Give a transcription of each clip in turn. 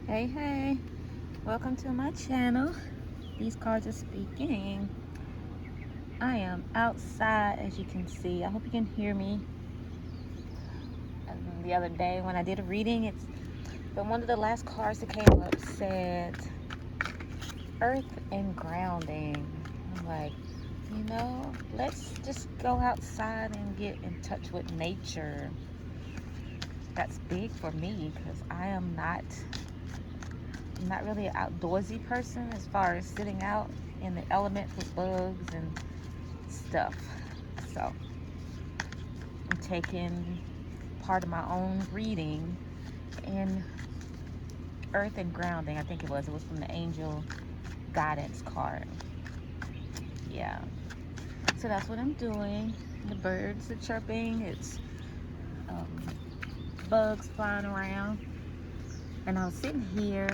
Hey, welcome to my channel. These cards are speaking. I am outside, as you can see. I hope you can hear me. The other day when I did a reading, but one of the last cards that came up said earth and grounding. I'm like, let's just go outside and get in touch with nature. That's big for me because I'm not really an outdoorsy person as far as sitting out in the elements with bugs and stuff. So I'm taking part of my own reading in earth and grounding. I think it was from the angel guidance card. Yeah, so that's what I'm doing. The birds are chirping. It's um, bugs flying around, and I was sitting here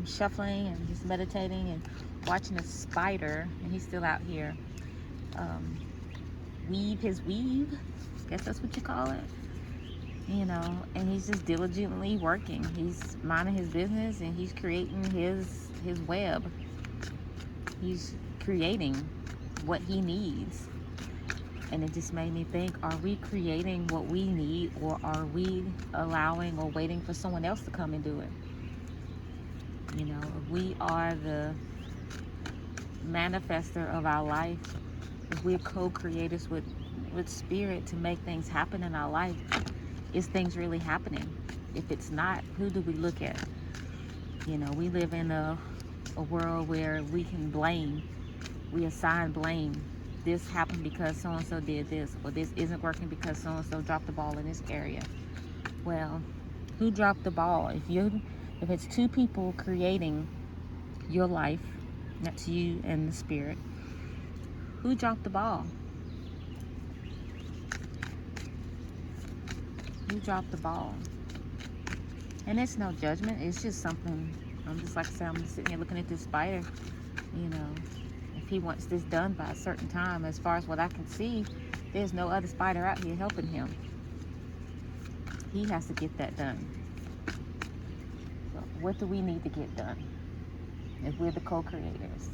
shuffling and just meditating and watching a spider, and he's still out here um, weave his weave. I guess that's what you call it. And he's just diligently working. He's minding his business and he's creating his web. He's creating what he needs. And it just made me think, are we creating what we need, or are we allowing or waiting for someone else to come and do it? We are the manifester of our life. If we're co-creators with spirit to make things happen in our life, is things really happening? If it's not, who do we look at? We live in a world where we can blame. We assign blame. This happened because so-and-so did this, or this isn't working because so-and-so dropped the ball in this area. Well, who dropped the ball? If it's two people creating your life, that's you and the spirit, who dropped the ball? Who dropped the ball? And it's no judgment. It's just something. I'm just like I said, I'm sitting here looking at this spider. If he wants this done by a certain time, as far as what I can see, there's no other spider out here helping him. He has to get that done. So what do we need to get done if we're the co-creators?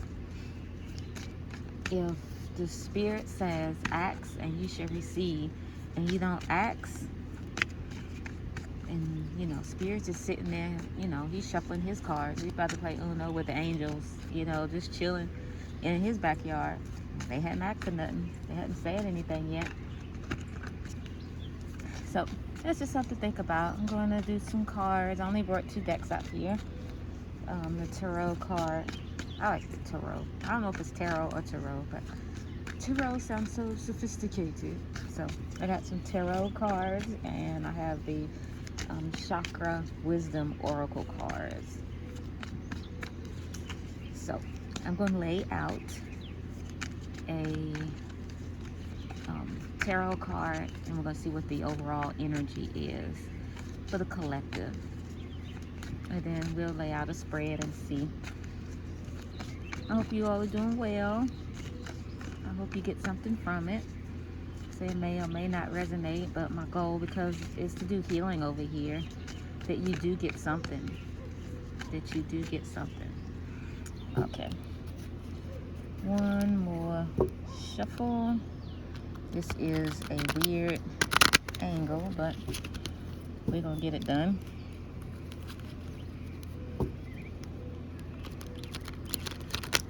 If the spirit says, ask and you shall receive, and you don't ask, and spirit's just sitting there, he's shuffling his cards. He's about to play Uno with the angels, just chilling in his backyard. They hadn't asked for nothing. They hadn't said anything yet. So that's just something to think about. I'm going to do some cards. I only brought 2 decks out here. The tarot card. I like the tarot. I don't know if it's tarot or tarot, but tarot sounds so sophisticated. So I got some tarot cards, and I have the chakra wisdom oracle cards. So I'm going to lay out a tarot card, and we're going to see what the overall energy is for the collective, and then we'll lay out a spread and see. I hope you all are doing well. I hope you get something from it. So it may or may not resonate, but my goal, because is to do healing over here, that you do get something. Okay, one more shuffle. This is a weird angle, but we're gonna get it done.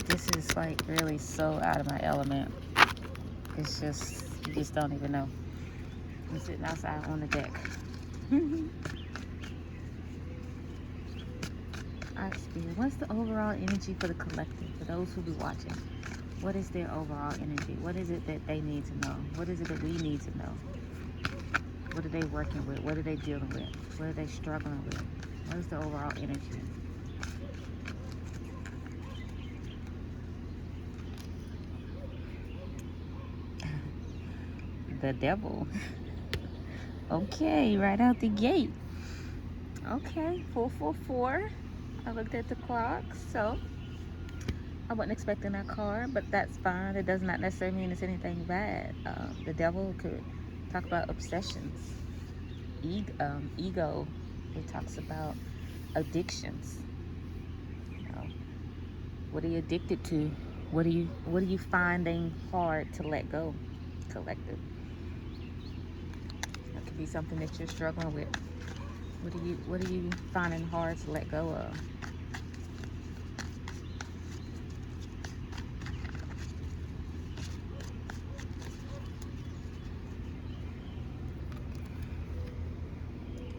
This is like really so out of my element. It's just, you just don't even know. I'm sitting outside on the deck. Alright, Spirit, what's the overall energy for the collective, for those who be watching? What is their overall energy? What is it that they need to know? What is it that we need to know? What are they working with? What are they dealing with? What are they struggling with? What is the overall energy? The devil. Okay, right out the gate. Okay, 444. I looked at the clock, so I wasn't expecting that card, but that's fine. It does not necessarily mean it's anything bad. The devil could talk about obsessions, ego. It talks about addictions. You know, what are you addicted to? What are you finding hard to let go? Collective. That could be something that you're struggling with. What are you finding hard to let go of?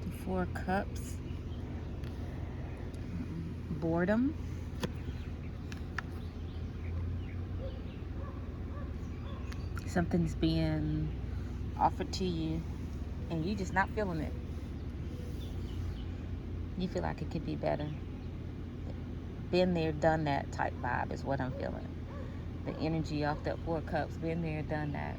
The 4 cups. Boredom. Something's being offered to you and you just not feeling it. You feel like it could be better. Been there, done that type vibe is what I'm feeling. The energy off that 4 cups, been there, done that.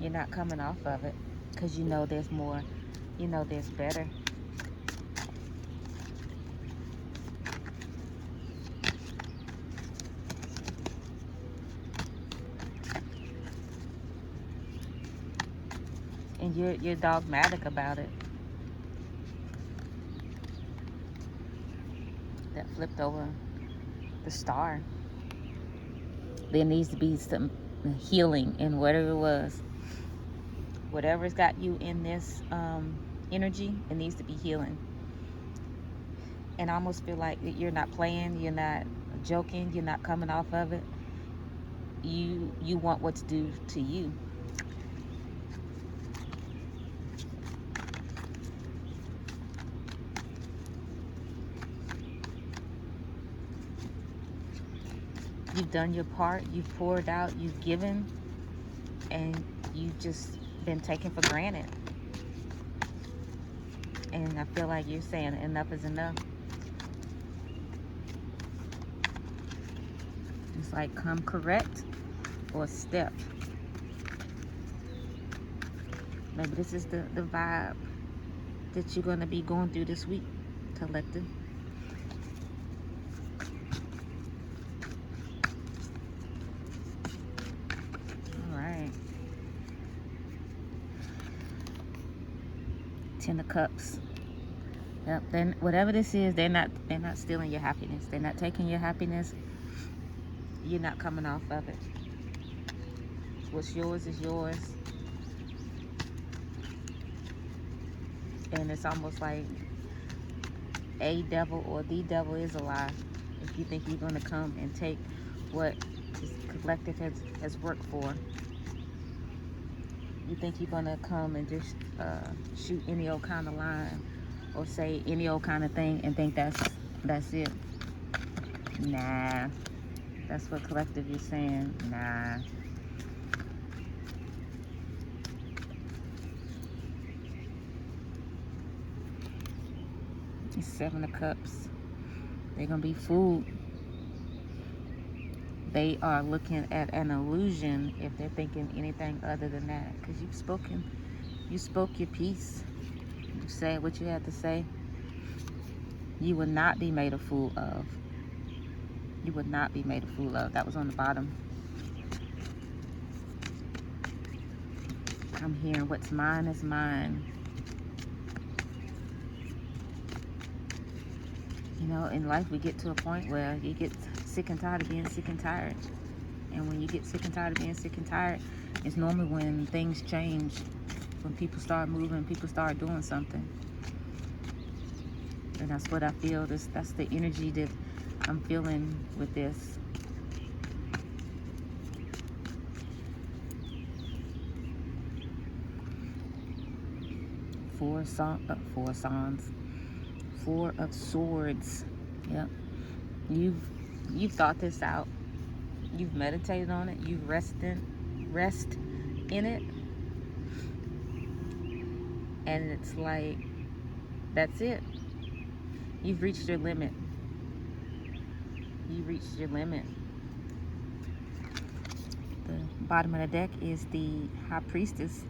You're not coming off of it because you know there's more, you know there's better. And you're dogmatic about it. That flipped over the star. There needs to be some healing in whatever it was. Whatever's got you in this energy, it needs to be healing. And I almost feel like you're not playing, you're not joking, you're not coming off of it. You want what's due to you. You've done your part, you've poured out, you've given, and you've just been taken for granted. And I feel like you're saying enough is enough. It's like come correct or step. Maybe this is the vibe that you're going to be going through this week, collective. All right. 10 of Cups. Yep. Then whatever this is, they're not stealing your happiness. They're not taking your happiness. You're not coming off of it. What's yours is yours. And it's almost like a devil or the devil is a lie if you think you're going to come and take what this collective has worked for. You think you're going to come and just shoot any old kind of line or say any old kind of thing and think that's it. Nah. That's what collective is saying. Nah. It's 7 of Cups. They're going to be fooled. They are looking at an illusion if they're thinking anything other than that. Because you spoke your piece. You said what you had to say. You will not be made a fool of. You would not be made a fool of. That was on the bottom. I'm hearing what's mine is mine. You know, in life we get to a point where you get sick and tired of being sick and tired. And when you get sick and tired of being sick and tired, it's normally when things change, when people start moving, people start doing something. And that's what I feel. That's the energy that I'm feeling with this. Four of Swords. Yep. You've thought this out. You've meditated on it. You've rest in it. And it's like, that's it. You've reached your limit. You reached your limit. The bottom of the deck is the High Priestess.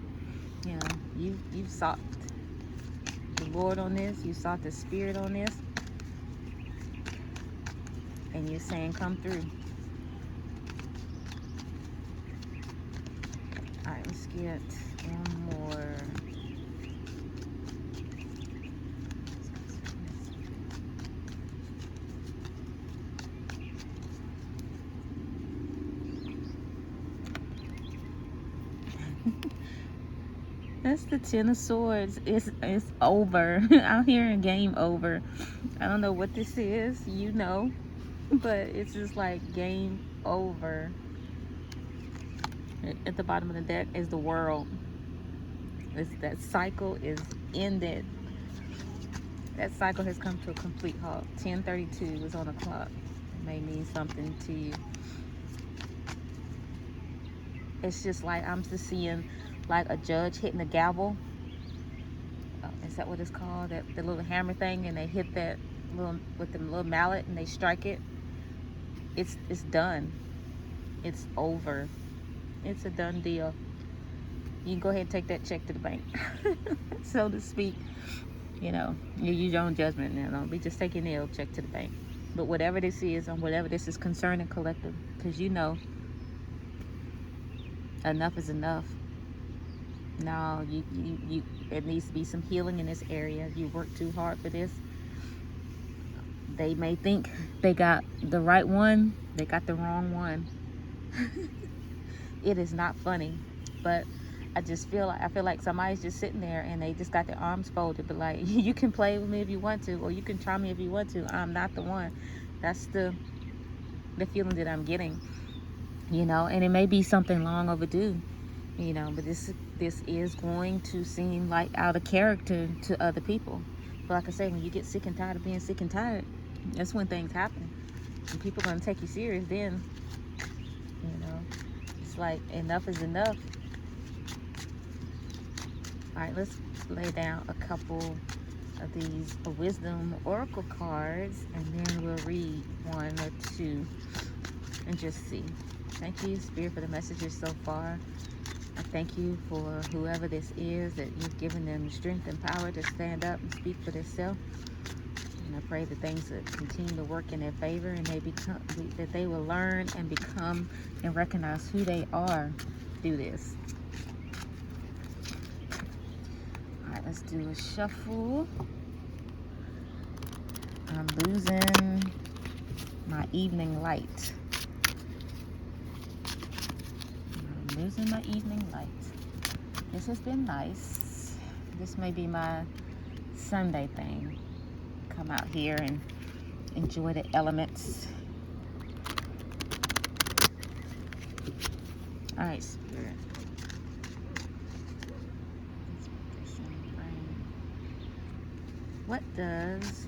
You know, you've sought the Lord on this. You sought the Spirit on this. And you're saying, come through. All right, let's get one more. That's the Ten of Swords. It's over. I'm hearing game over. I don't know what this is, you know, but it's just like game over. At the bottom of the deck is the World. That cycle is ended. That cycle has come to a complete halt. 10:32 was on the clock. It may mean something to you. It's just like I'm just seeing like a judge hitting a gavel. Is that what it's called? The little hammer thing, and they hit that little with the little mallet and they strike it. It's done. It's over. It's a done deal. You can go ahead and take that check to the bank, so to speak. You know, you use your own judgment now. Don't be just taking the check to the bank. But whatever this is, and whatever this is concerning collective, because you know, enough is enough. No, you it needs to be some healing in this area. You work too hard for this. They may think they got the right one, they got the wrong one. It is not funny, but I feel like somebody's just sitting there and they just got their arms folded, but like, you can play with me if you want to, or you can try me if you want to. I'm not the one. That's the feeling that I'm getting, you know. And it may be something long overdue, you know, but this is going to seem like out of character to other people. But like I say, when you get sick and tired of being sick and tired, that's when things happen. And people are going to take you serious then, you know. It's like enough is enough. All right, let's lay down a couple of these wisdom oracle cards, and then we'll read one or two and just see. Thank you, Spirit, for the messages so far. I thank you for whoever this is, that you've given them strength and power to stand up and speak for themselves. And I pray that things will continue to work in their favor, and that they will learn and become and recognize who they are through this. Let's do a shuffle. I'm losing my evening light. I'm losing my evening light. This has been nice. This may be my Sunday thing. Come out here and enjoy the elements. All right, Spirit. What does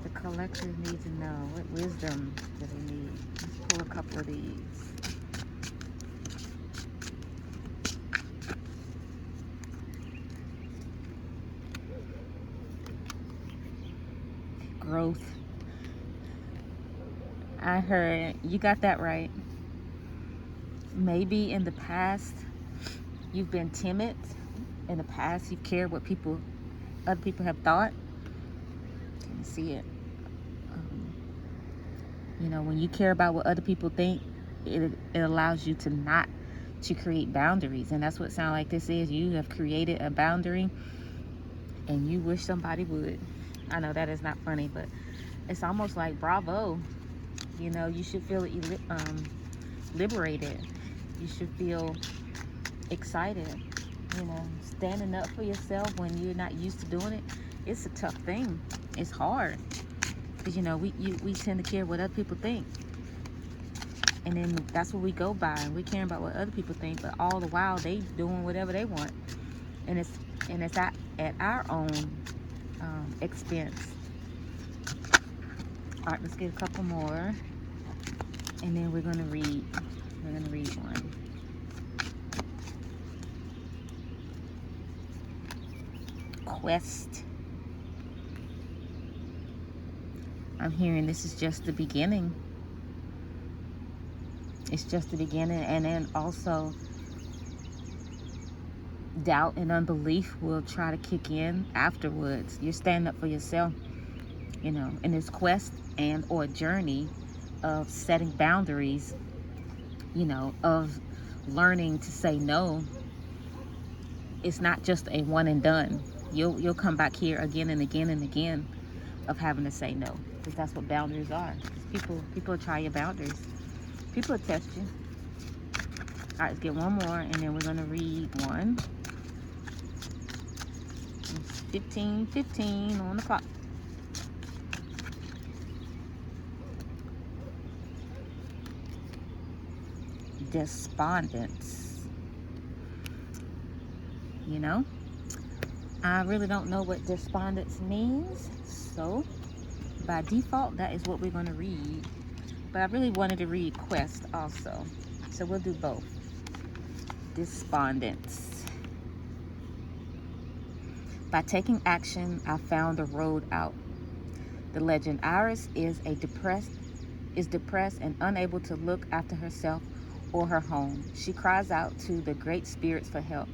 the collective need to know? What wisdom do they need? Let's pull a couple of these. Growth. I heard you got that right. Maybe in the past you've been timid. In the past you've cared what other people have thought. See it. You know, when you care about what other people think, it allows you to create boundaries, and that's what sound like this is. You have created a boundary, and you wish somebody would. I know that is not funny, but it's almost like bravo. You know, you should feel liberated. You should feel excited. You know, standing up for yourself when you're not used to doing it. It's a tough thing. It's hard, because you know we tend to care what other people think, and then that's what we go by, and we care about what other people think, but all the while they doing whatever they want, and it's at our own expense. All right, let's get a couple more, and then we're gonna read one. Quest. I'm hearing this is just the beginning. It's just the beginning, and then also doubt and unbelief will try to kick in afterwards. You're standing up for yourself, you know, in this quest and or journey of setting boundaries, you know, of learning to say no. It's not just a one and done. You'll come back here again and again and again of having to say no. Because that's what boundaries are. People try your boundaries. People test you. All right, let's get one more, and then we're going to read one. 15:15 on the clock. Despondence. You know, I really don't know what despondence means, so by default, that is what we're going to read. But I really wanted to read Quest also, so we'll do both. Despondence. By taking action, I found a road out. The legend: Iris is depressed and unable to look after herself or her home. She cries out to the great spirits for help.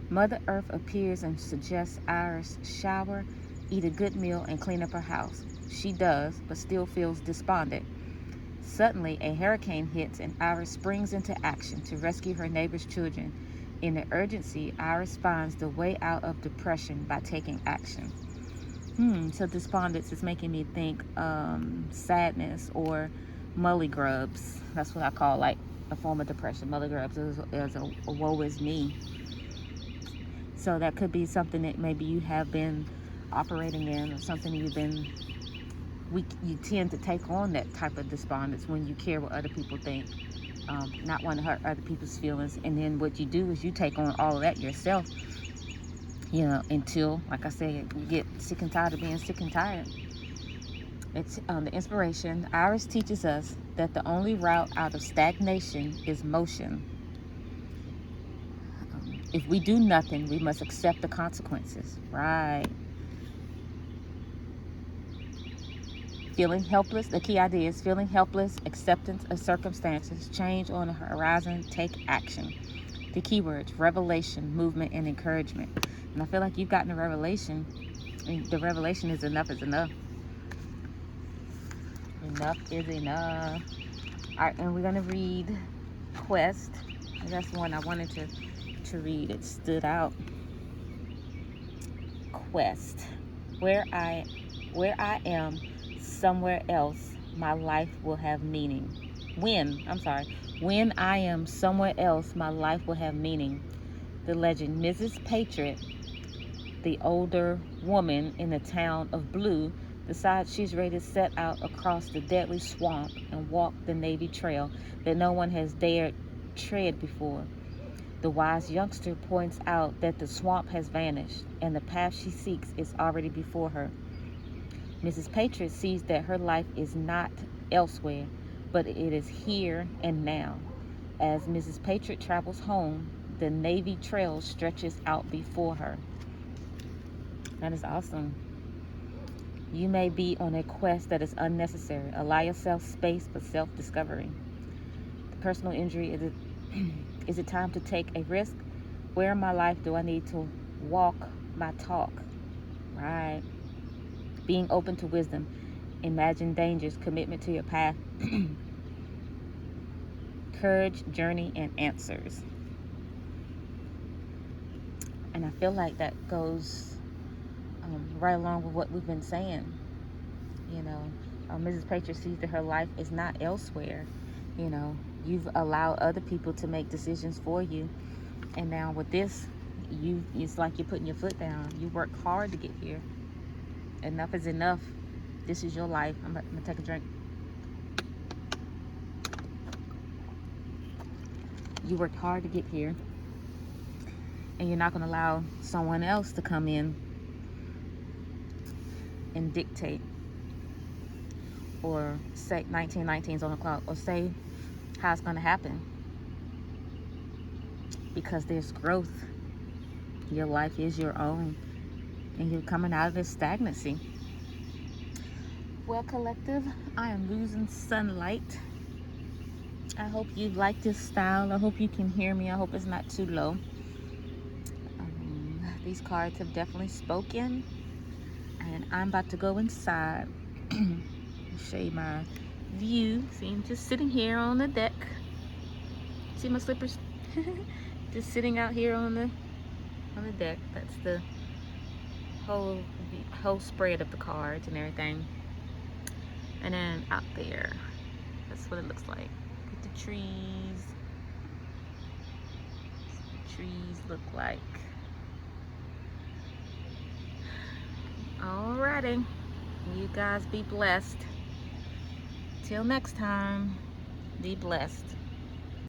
Mother Earth appears and suggests Iris shower, eat a good meal, and clean up her house. She does, but still feels despondent. Suddenly, a hurricane hits and Iris springs into action to rescue her neighbor's children. In the urgency, Iris finds the way out of depression by taking action. So despondence is making me think sadness or mullygrubs. That's what I call like a form of depression. Mullygrubs is a woe is me. So that could be something that maybe you have been operating in, or something you tend to take on that type of despondence when you care what other people think, not want to hurt other people's feelings. And then what you do is you take on all of that yourself, until, like I said, you get sick and tired of being sick and tired. It's the inspiration. Iris teaches us that the only route out of stagnation is motion. If we do nothing, we must accept the consequences. Right. Feeling helpless. The key idea is feeling helpless, acceptance of circumstances, change on the horizon, take action. The keywords: revelation, movement, and encouragement. And I feel like you've gotten a revelation. And the revelation is enough is enough. Enough is enough. All right, and we're going to read Quest. That's one I wanted to read. It stood out. Quest. Where I am somewhere else, my life will have meaning. When I am somewhere else, my life will have meaning. The legend: Mrs. Patriot, the older woman in the town of Blue, decides she's ready to set out across the deadly swamp and walk the Navy trail that no one has dared tread before. The wise youngster points out that the swamp has vanished and the path she seeks is already before her. Mrs. Patriot sees that her life is not elsewhere, but it is here and now. As Mrs. Patriot travels home, the Navy trail stretches out before her. That is awesome. You may be on a quest that is unnecessary. Allow yourself space for self-discovery. The personal injury: is it time to take a risk? Where in my life do I need to walk my talk? Right. Being open to wisdom. Imagine dangers, commitment to your path. Courage, journey, and answers. And I feel like that goes right along with what we've been saying. Mrs. Patriot sees that her life is not elsewhere. You've allowed other people to make decisions for you, and now with this, it's like you're putting your foot down. You worked hard to get here. Enough is enough. This is your life. I'm gonna take a drink. You worked hard to get here, and you're not gonna allow someone else to come in and dictate, or say 1919's on the clock, or say how it's going to happen, because there's growth. Your life is your own, and you're coming out of this stagnancy. Well, collective, I am losing sunlight. I hope you like this style. I hope you can hear me. I hope it's not too low. These cards have definitely spoken, and I'm about to go inside. Show you my view. See, I'm just sitting here on the deck. See my slippers? Just sitting out here on the deck. That's the whole spread of the cards and everything. And then out there, that's what it looks like. Look at the trees. Trees look like. Alrighty. You guys be blessed. Till next time, be blessed.